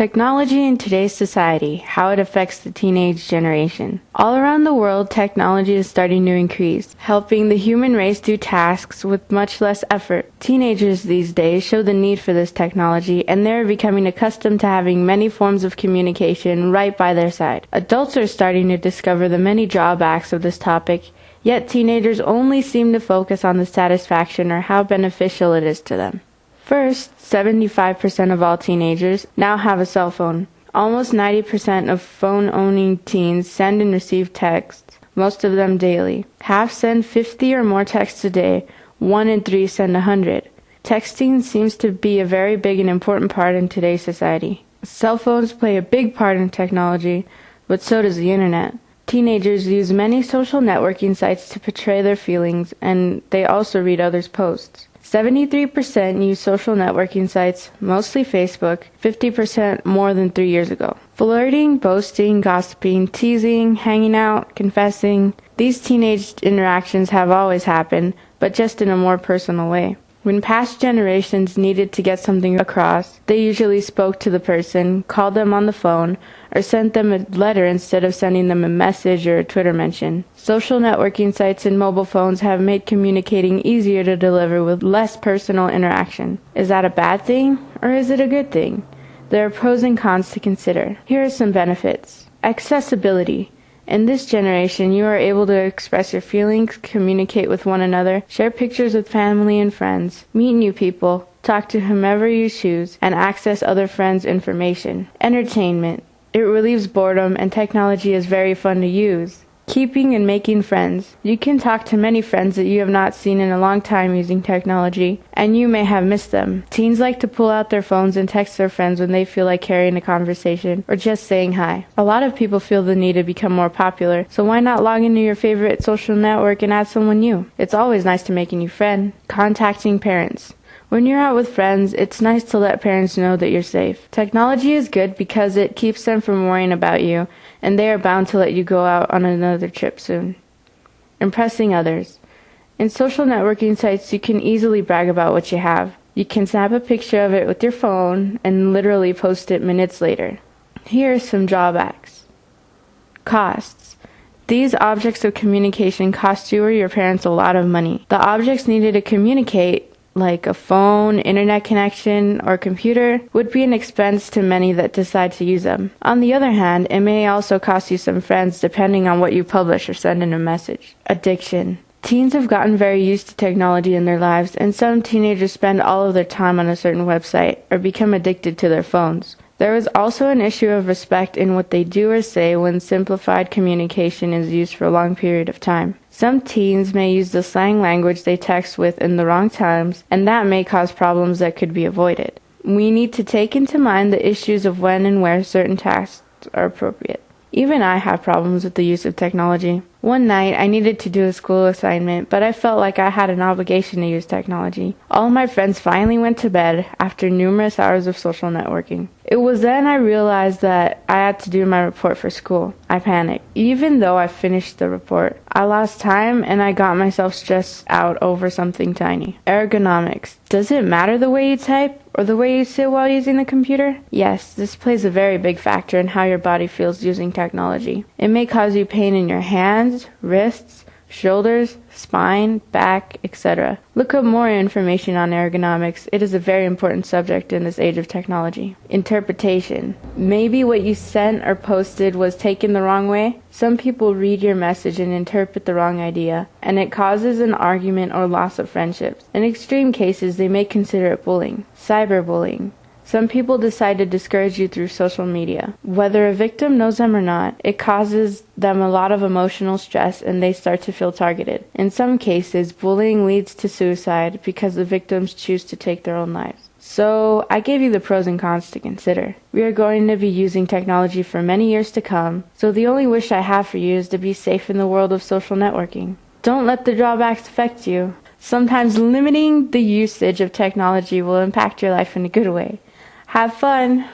Technology in today's society, how it affects the teenage generation. All around the world, technology is starting to increase, helping the human race do tasks with much less effort. Teenagers these days show the need for this technology, and they're becoming accustomed to having many forms of communication right by their side. Adults are starting to discover the many drawbacks of this topic, yet teenagers only seem to focus on the satisfaction or how beneficial it is to them. First, 75% of all teenagers now have a cell phone. Almost 90% of phone-owning teens send and receive texts, most of them daily. Half send 50 or more texts a day. 1 in 3 send 100. Texting seems to be a very big and important part in today's society. Cell phones play a big part in technology, but so does the internet. Teenagers use many social networking sites to portray their feelings, and they also read others' posts. 73% use social networking sites, mostly Facebook, 50% more than 3 years ago. Flirting, boasting, gossiping, teasing, hanging out, confessing. These teenage interactions have always happened, but just in a more personal way. When past generations needed to get something across, they usually spoke to the person, called them on the phone, or sent them a letter instead of sending them a message or a Twitter mention. Social networking sites and mobile phones have made communicating easier to deliver with less personal interaction. Is that a bad thing, or is it a good thing? There are pros and cons to consider. Here are some benefits. Accessibility. In this generation, you are able to express your feelings, communicate with one another, share pictures with family and friends, meet new people, talk to whomever you choose, and access other friends' information. Entertainment. It relieves boredom, and technology is very fun to use. Keeping and making friends. You can talk to many friends that you have not seen in a long time using technology, and you may have missed them. Teens like to pull out their phones and text their friends when they feel like carrying a conversation or just saying hi. A lot of people feel the need to become more popular, so why not log into your favorite social network and add someone new? It's always nice to make a new friend. Contacting parents. When you're out with friends, it's nice to let parents know that you're safe. Technology is good because it keeps them from worrying about you, and they are bound to let you go out on another trip soon. Impressing others. In social networking sites, you can easily brag about what you have. You can snap a picture of it with your phone and literally post it minutes later. Here are some drawbacks. Costs. These objects of communication cost you or your parents a lot of money. The objects needed to communicate, like a phone, internet connection, or computer, would be an expense to many that decide to use them. On the other hand, it may also cost you some friends depending on what you publish or send in a message. Addiction. Teens have gotten very used to technology in their lives, and some teenagers spend all of their time on a certain website or become addicted to their phones. There is also an issue of respect in what they do or say when simplified communication is used for a long period of time. Some teens may use the slang language they text with in the wrong times, and that may cause problems that could be avoided. We need to take into mind the issues of when and where certain tasks are appropriate. Even I have problems with the use of technology. One night, I needed to do a school assignment, but I felt like I had an obligation to use technology. All my friends finally went to bed after numerous hours of social networking. It was then I realized that I had to do my report for school. I panicked. Even though I finished the report, I lost time and I got myself stressed out over something tiny. Ergonomics. Does it matter the way you type or the way you sit while using the computer? Yes, this plays a very big factor in how your body feels using technology. It may cause you pain in your hands, wrists, shoulders, spine, back, etc. Look up more information on ergonomics. It is a very important subject in this age of technology. Interpretation. Maybe what you sent or posted was taken the wrong way. Some people read your message and interpret the wrong idea, and it causes an argument or loss of friendships. In extreme cases, they may consider it bullying. Cyberbullying. Some people decide to discourage you through social media. Whether a victim knows them or not, it causes them a lot of emotional stress and they start to feel targeted. In some cases, bullying leads to suicide because the victims choose to take their own lives. So, I gave you the pros and cons to consider. We are going to be using technology for many years to come, so the only wish I have for you is to be safe in the world of social networking. Don't let the drawbacks affect you. Sometimes limiting the usage of technology will impact your life in a good way. Have fun!